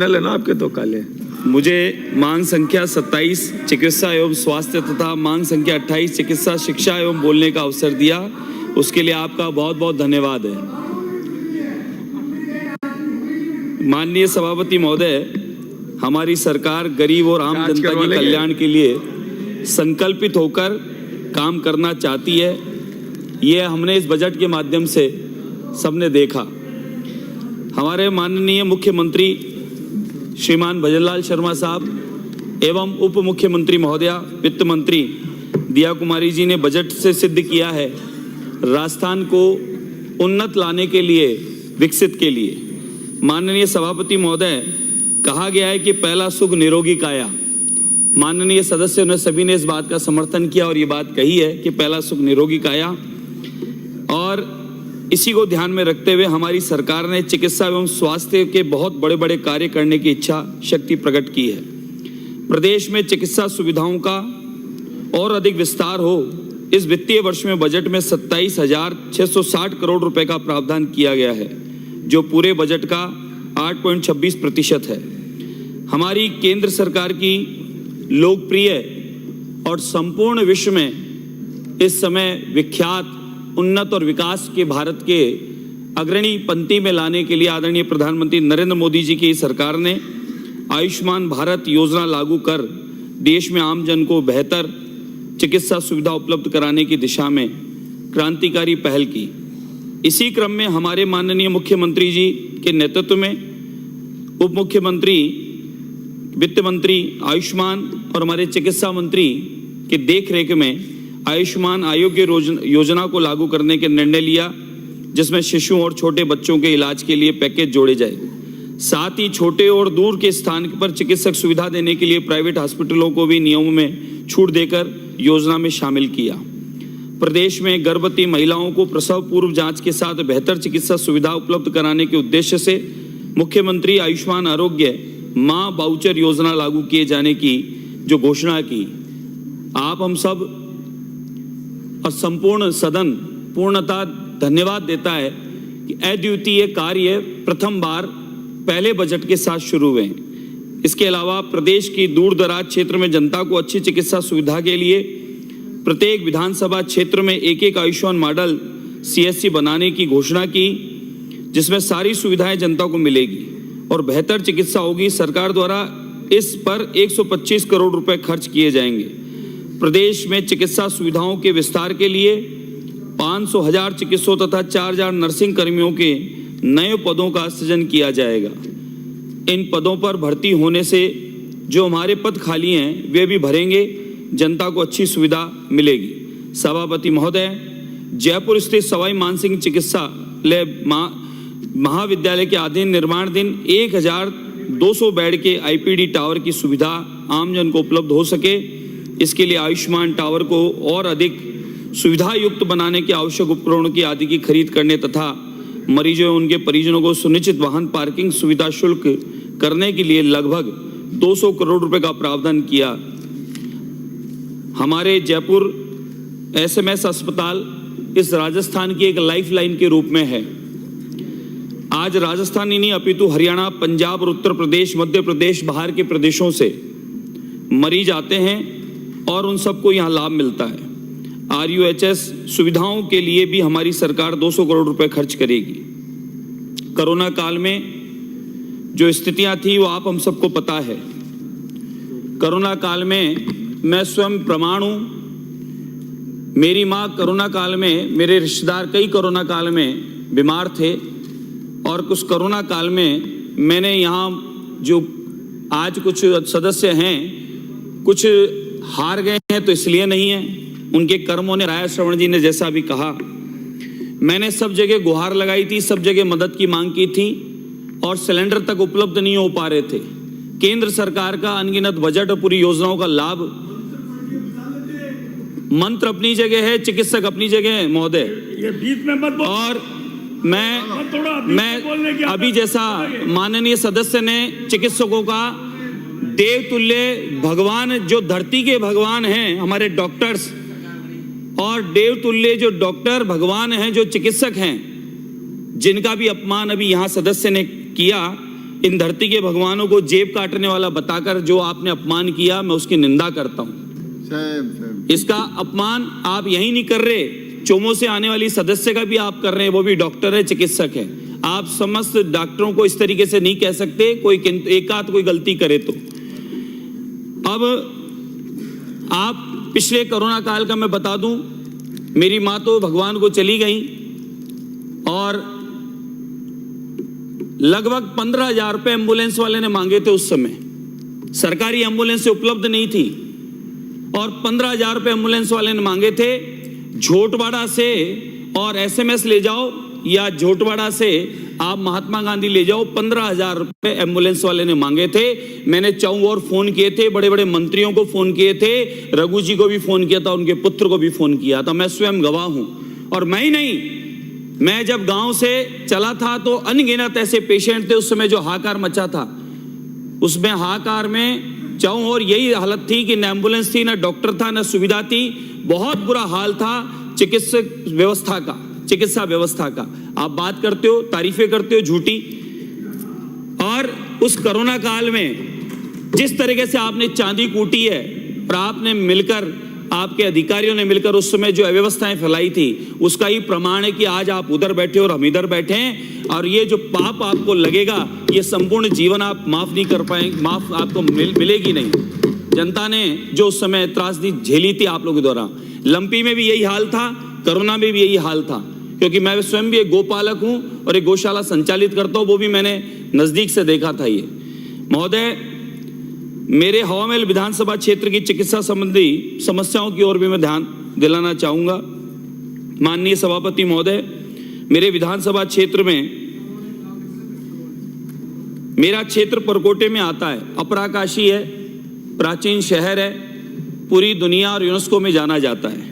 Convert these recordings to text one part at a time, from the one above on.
ना आपके तो काले। मुझे मांग संख्या 27 चिकित्सा एवं स्वास्थ्य तथा मांग संख्या 28 चिकित्सा शिक्षा एवं बोलने का अवसर दिया, उसके लिए आपका बहुत बहुत धन्यवाद है। माननीय सभापति महोदय, हमारी सरकार गरीब और आम जनता के कल्याण के लिए संकल्पित होकर काम करना चाहती है। ये हमने इस बजट के माध्यम से सबने देखा। हमारे माननीय मुख्यमंत्री श्रीमान भजनलाल शर्मा साहब एवं उप मुख्यमंत्री महोदया वित्त मंत्री दिया कुमारी जी ने बजट से सिद्ध किया है राजस्थान को उन्नत लाने के लिए, विकसित के लिए। माननीय सभापति महोदय, कहा गया है कि पहला सुख निरोगी काया। माननीय सदस्यों ने सभी ने इस बात का समर्थन किया और ये बात कही है कि पहला सुख निरोगी काया, और इसी को ध्यान में रखते हुए हमारी सरकार ने चिकित्सा एवं स्वास्थ्य के बहुत बड़े बड़े कार्य करने की इच्छा शक्ति प्रकट की है। प्रदेश में चिकित्सा सुविधाओं का और अधिक विस्तार हो, इस वित्तीय वर्ष में बजट में 27,660 करोड़ रुपए का प्रावधान किया गया है, जो पूरे बजट का 8.26% है। हमारी केंद्र सरकार की लोकप्रिय और संपूर्ण विश्व में इस समय विख्यात उन्नत और विकास के भारत के अग्रणी पंक्ति में लाने के लिए आदरणीय प्रधानमंत्री नरेंद्र मोदी जी की सरकार ने आयुष्मान भारत योजना लागू कर देश में आम जन को बेहतर चिकित्सा सुविधा उपलब्ध कराने की दिशा में क्रांतिकारी पहल की। इसी क्रम में हमारे माननीय मुख्यमंत्री जी के नेतृत्व में उप मुख्यमंत्री, वित्त मंत्री, आयुष्मान और हमारे चिकित्सा मंत्री के देखरेख में आयुष्मान आरोग्य योजना को लागू करने के निर्णय लिया, जिसमें शिशुओं और छोटे बच्चों के इलाज के लिए पैकेज जोड़े जाए। साथ ही छोटे और दूर के स्थान पर चिकित्सक सुविधा देने के लिए प्राइवेट हॉस्पिटलों को भी नियमों में छूट देकर योजना में शामिल किया। प्रदेश में गर्भवती महिलाओं को प्रसव पूर्व जांच के साथ बेहतर चिकित्सा सुविधा उपलब्ध कराने के उद्देश्य से मुख्यमंत्री आयुष्मान आरोग्य मां वाउचर योजना लागू किए जाने की जो घोषणा की, आप हम सब और संपूर्ण सदन पूर्णतः धन्यवाद देता है कि अद्वितीय कार्य प्रथम बार पहले बजट के साथ शुरू हुए। इसके अलावा प्रदेश की दूर दराज क्षेत्र में जनता को अच्छी चिकित्सा सुविधा के लिए प्रत्येक विधानसभा क्षेत्र में एक आयुष्मान मॉडल CSC बनाने की घोषणा की, जिसमें सारी सुविधाएं जनता को मिलेगी और बेहतर चिकित्सा होगी। सरकार द्वारा इस पर 125 करोड़ रुपए खर्च किए जाएंगे। प्रदेश में चिकित्सा सुविधाओं के विस्तार के लिए 500,000 चिकित्सकों तथा 4,000 नर्सिंग कर्मियों के नए पदों का सृजन किया जाएगा। इन पदों पर भर्ती होने से जो हमारे पद खाली हैं वे भी भरेंगे, जनता को अच्छी सुविधा मिलेगी। सभापति महोदय, जयपुर स्थित सवाई मानसिंह चिकित्सालय महाविद्यालय के अधीन निर्माणाधीन 1,200 बेड के IPD टावर की सुविधा आमजन को उपलब्ध हो सके, इसके लिए आयुष्मान टावर को और अधिक सुविधा युक्त बनाने के आवश्यक उपकरणों की आदि की खरीद करने तथा मरीजों एवं उनके परिजनों को सुनिश्चित वाहन पार्किंग सुविधा शुल्क करने के लिए लगभग 200 करोड़ रुपए का प्रावधान किया। हमारे जयपुर SMS अस्पताल इस राजस्थान की एक लाइफलाइन के रूप में है। आज राजस्थान ही नहीं अपितु हरियाणा, पंजाब और उत्तर प्रदेश, मध्य प्रदेश, बाहर के प्रदेशों से मरीज आते हैं और उन सबको यहाँ लाभ मिलता है। RUHS सुविधाओं के लिए भी हमारी सरकार 200 करोड़ रुपए खर्च करेगी। कोरोना काल में जो स्थितियां थी वो आप हम सबको पता है। कोरोना काल में मैं स्वयं प्रमाण हूं। मेरी माँ कोरोना काल में, मेरे रिश्तेदार कई कोरोना काल में बीमार थे और कुछ कोरोना काल में मैंने यहाँ जो आज कुछ सदस्य हैं, कुछ हार गए हैं तो इसलिए नहीं है, उनके कर्मों ने, राय श्रवण जी ने जैसा भी कहा, मैंने सब जगह गुहार लगाई थी, सब जगह मदद की मांग की थी और सिलेंडर तक उपलब्ध नहीं हो पा रहे थे। केंद्र सरकार का अनगिनत बजट और पूरी योजनाओं का लाभ, मंत्र अपनी जगह है, चिकित्सक अपनी जगह है महोदय। और मैं अभी जैसा माननीय सदस्य ने चिकित्सकों का देवतुल्य भगवान, जो धरती के भगवान हैं हमारे डॉक्टर्स, और देवतुल्य जो डॉक्टर भगवान हैं, जो चिकित्सक हैं, जिनका भी अपमान अभी यहाँ सदस्य ने किया, इन धरती के भगवानों को जेब काटने वाला बताकर जो आपने अपमान किया, मैं उसकी निंदा करता हूं। इसका अपमान आप यही नहीं कर रहे, चोमो से आने वाली सदस्य का भी आप कर रहे हैं, वो भी डॉक्टर है, चिकित्सक है। आप समस्त डॉक्टरों को इस तरीके से नहीं कह सकते, कोई एक आध कोई गलती करे तो। अब आप पिछले कोरोना काल का मैं बता दूं, मेरी माँ तो भगवान को चली गई और लगभग 15,000 रुपए एम्बुलेंस वाले ने मांगे थे। उस समय सरकारी एम्बुलेंस उपलब्ध नहीं थी और 15,000 रुपए एम्बुलेंस वाले ने मांगे थे। झोटवाड़ा से और एसएमएस ले जाओ या झोटवाड़ा से आप महात्मा गांधी ले जाओ, 15,000 रुपए एम्बुलेंस वाले ने मांगे थे। मैंने चारों ओर फोन किए थे, बड़े बड़े मंत्रियों को फोन किए थे, रघु जी को भी फोन किया था, उनके पुत्र को भी फोन किया था। मैं स्वयं गवाह हूं। और मैं ही नहीं, मैं जब गांव से चला था तो अनगिनत ऐसे पेशेंट थे। उस समय जो हाहाकार मचा था, उसमें हाहाकार में चारों ओर यही हालत थी कि न एम्बुलेंस थी, न डॉक्टर था, न सुविधा थी। बहुत बुरा हाल था चिकित्सा व्यवस्था का। आप बात करते हो, तारीफें करते हो झूठी। और उस कोरोना काल में जिस तरीके से आपने चांदी कूटी है और आपने मिलकर, आपके अधिकारियों ने मिलकर उस समय जो अव्यवस्थाएं फैलाई थी, उसका ही प्रमाण है कि आज आप उधर बैठे और हम इधर बैठे हैं। और ये जो पाप आपको लगेगा, ये संपूर्ण जीवन आप माफ नहीं कर पाएंगे, माफ आपको मिलेगी नहीं। जनता ने जो उस समय त्रासदी झेली थी आप लोगों द्वारा, लंपी में भी यही हाल था, कोरोना में भी यही हाल था। क्योंकि मैं स्वयं भी एक गोपालक हूं और एक गौशाला संचालित करता हूं, वो भी मैंने नजदीक से देखा था। ये महोदय, मेरे हवामहल विधानसभा क्षेत्र की चिकित्सा संबंधी समस्याओं की ओर भी मैं ध्यान दिलाना चाहूंगा। माननीय सभापति महोदय, मेरे विधानसभा क्षेत्र में, मेरा क्षेत्र परकोटे में आता है, अपराकाशी है, प्राचीन शहर है, पूरी दुनिया और यूनेस्को में जाना जाता है।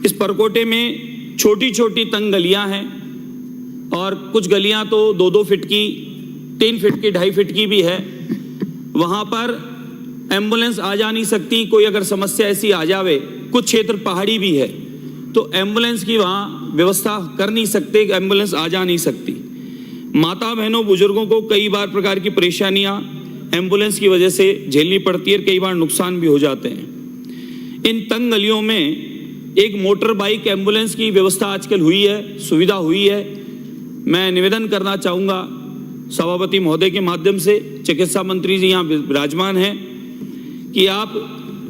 इस परकोटे में छोटी छोटी तंग गलियां हैं और कुछ गलियां तो 2-2 फीट की, 3 फीट की, 2.5 फीट की भी है। वहां पर एम्बुलेंस आ जा नहीं सकती। कोई अगर समस्या ऐसी आ जावे, कुछ क्षेत्र पहाड़ी भी है, तो एम्बुलेंस की वहां व्यवस्था कर नहीं सकते, एम्बुलेंस आ जा नहीं सकती। माता बहनों बुजुर्गों को कई बार प्रकार की परेशानियां एम्बुलेंस की वजह से झेलनी पड़ती है, कई बार नुकसान भी हो जाते हैं। इन तंग गलियों में एक मोटर बाइक एम्बुलेंस की व्यवस्था आजकल हुई है, सुविधा हुई है। मैं निवेदन करना चाहूँगा सभापति महोदय के माध्यम से, चिकित्सा मंत्री जी यहाँ विराजमान हैं, कि आप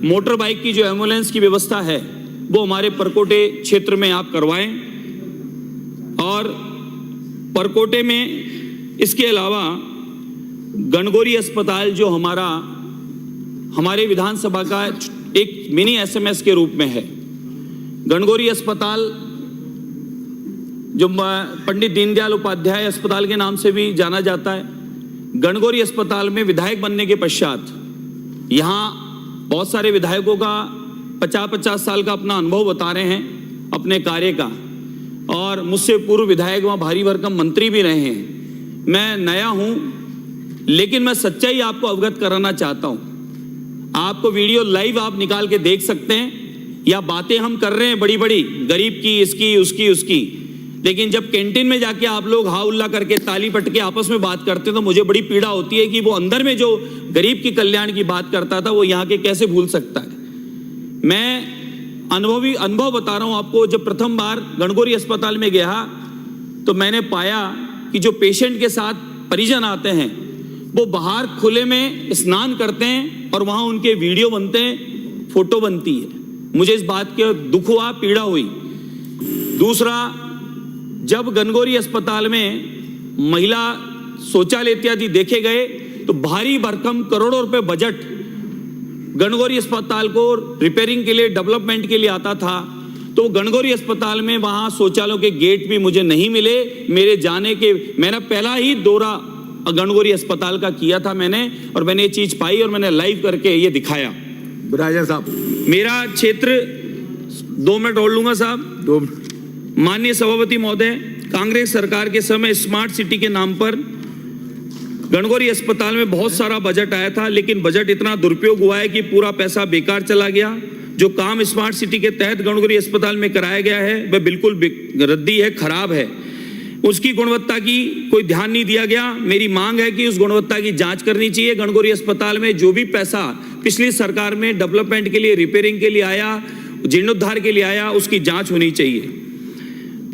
मोटर बाइक की जो एम्बुलेंस की व्यवस्था है वो हमारे परकोटे क्षेत्र में आप करवाएं। और परकोटे में इसके अलावा गणगौरी अस्पताल जो हमारे विधानसभा का एक मिनी एसएमएस के रूप में है, गणगौरी अस्पताल जो पंडित दीनदयाल उपाध्याय अस्पताल के नाम से भी जाना जाता है। गणगौरी अस्पताल में विधायक बनने के पश्चात यहाँ बहुत सारे विधायकों का 50-50 साल का अपना अनुभव बता रहे हैं अपने कार्य का, और मुझसे पूर्व विधायक वहाँ भारी भरकम मंत्री भी रहे हैं। मैं नया हूँ, लेकिन मैं सच्चाई आपको अवगत कराना चाहता हूँ। आपको वीडियो लाइव आप निकाल के देख सकते हैं, या बातें हम कर रहे हैं बड़ी बड़ी, गरीब की, इसकी, उसकी, उसकी, लेकिन जब कैंटीन में जाके आप लोग हा उल्ला करके, ताली पट के आपस में बात करते हैं, तो मुझे बड़ी पीड़ा होती है कि वो अंदर में जो गरीब की कल्याण की बात करता था, वो यहाँ के कैसे भूल सकता है। मैं अनुभव बता रहा हूँ आपको। जब प्रथम बार गणगौरी अस्पताल में गया तो मैंने पाया कि जो पेशेंट के साथ परिजन आते हैं, वो बाहर खुले में स्नान करते हैं और वहाँ उनके वीडियो बनते हैं, फोटो बनती है। मुझे इस बात के दुख हुआ, पीड़ा हुई। दूसरा, जब गणगौरी अस्पताल में महिला शौचालय इत्यादि देखे गए, तो भारी भरकम करोड़ों रुपए बजट गणगौरी अस्पताल को रिपेयरिंग के लिए, डेवलपमेंट के लिए आता था। तो गणगौरी अस्पताल में वहां शौचालयों के गेट भी मुझे नहीं मिले। मेरे जाने के, मैंने पहला ही दौरा गणगौरी अस्पताल का किया था मैंने, और मैंने ये चीज पाई और मैंने लाइव करके ये दिखाया। राजा साहब, मेरा क्षेत्र 2 मिनट और लूंगा साहब। 2 माननीय सभापति महोदय, कांग्रेस सरकार के समय स्मार्ट सिटी के नाम पर गणगौरी अस्पताल में बहुत सारा बजट आया था, लेकिन बजट इतना दुरुपयोग हुआ है कि पूरा पैसा बेकार चला गया। जो काम स्मार्ट सिटी के तहत गणगौरी अस्पताल में कराया गया है वह बिल्कुल रद्दी है, खराब है। उसकी गुणवत्ता की कोई ध्यान नहीं दिया गया। मेरी मांग है कि उस गुणवत्ता की जांच करनी चाहिए। गणगौरी अस्पताल में जो भी पैसा पिछली सरकार में डेवलपमेंट के लिए, रिपेयरिंग के लिए आया, जीर्णोद्धार के लिए आया, उसकी जांच होनी चाहिए।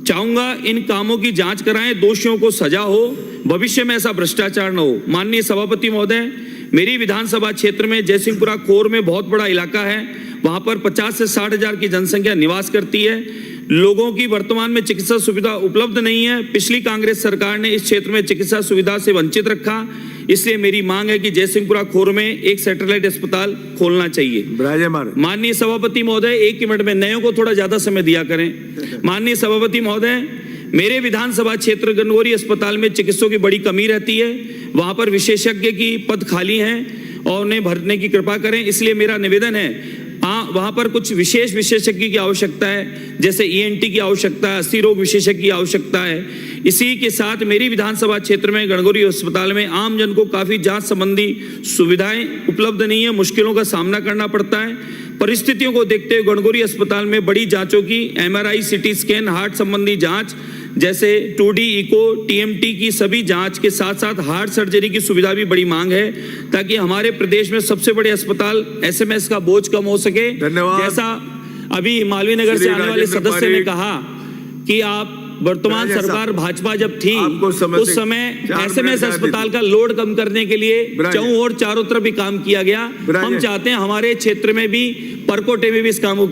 चाहूंगा इन कामों की जांच कराएं, दोषियों को सजा हो, भविष्य में ऐसा भ्रष्टाचार न हो। माननीय सभापति महोदय, मेरी विधानसभा क्षेत्र में जयसिंहपुरा कोर में बहुत बड़ा इलाका है, वहां पर 50 से 60 हजार की जनसंख्या निवास करती है। लोगों की वर्तमान में चिकित्सा सुविधा उपलब्ध नहीं है। पिछली कांग्रेस सरकार ने इस क्षेत्र में चिकित्सा सुविधा से वंचित रखा, इसलिए मेरी मांग है कि जयसिंहपुरा खोर में एक सैटेलाइट अस्पताल खोलना चाहिए। माननीय सभापति महोदय, 1 मिनट में, नयों को थोड़ा ज्यादा समय दिया करें। माननीय सभापति महोदय, मेरे विधानसभा क्षेत्र गणगौरी अस्पताल में चिकित्सकों की बड़ी कमी रहती है। वहां पर विशेषज्ञ की पद खाली हैं और उन्हें भरने की कृपा करें। इसलिए मेरा निवेदन है, वहां पर कुछ विशेष विशेषज्ञ की आवश्यकता है, जैसे ENT की आवश्यकता है, अस्थि रोग विशेषज्ञ की आवश्यकता है। इसी के साथ मेरी विधानसभा क्षेत्र में गणगौरी अस्पताल में आम जन को काफी जांच संबंधी सुविधाएं उपलब्ध नहीं है, मुश्किलों का सामना करना पड़ता है। परिस्थितियों को देखते हुए गणगौरी अस्पताल में बड़ी जांचों की, MRI, CT स्कैन, हार्ट संबंधी जांच जैसे 2D इको, TMT की सभी जांच के साथ साथ हार्ट सर्जरी की सुविधा भी बड़ी मांग है, ताकि हमारे प्रदेश में सबसे बड़े अस्पताल SMS का बोझ कम हो सके। जैसा अभी मालवीय नगर से आने वाले सदस्य ने कहा कि आप वर्तमान सरकार भाजपा जब थी उस समय SMS अस्पताल का लोड कम करने के लिए चारों तरफ भी काम किया गया। हम चाहते हैं हमारे क्षेत्र में भी, परकोटे में भी इस काम को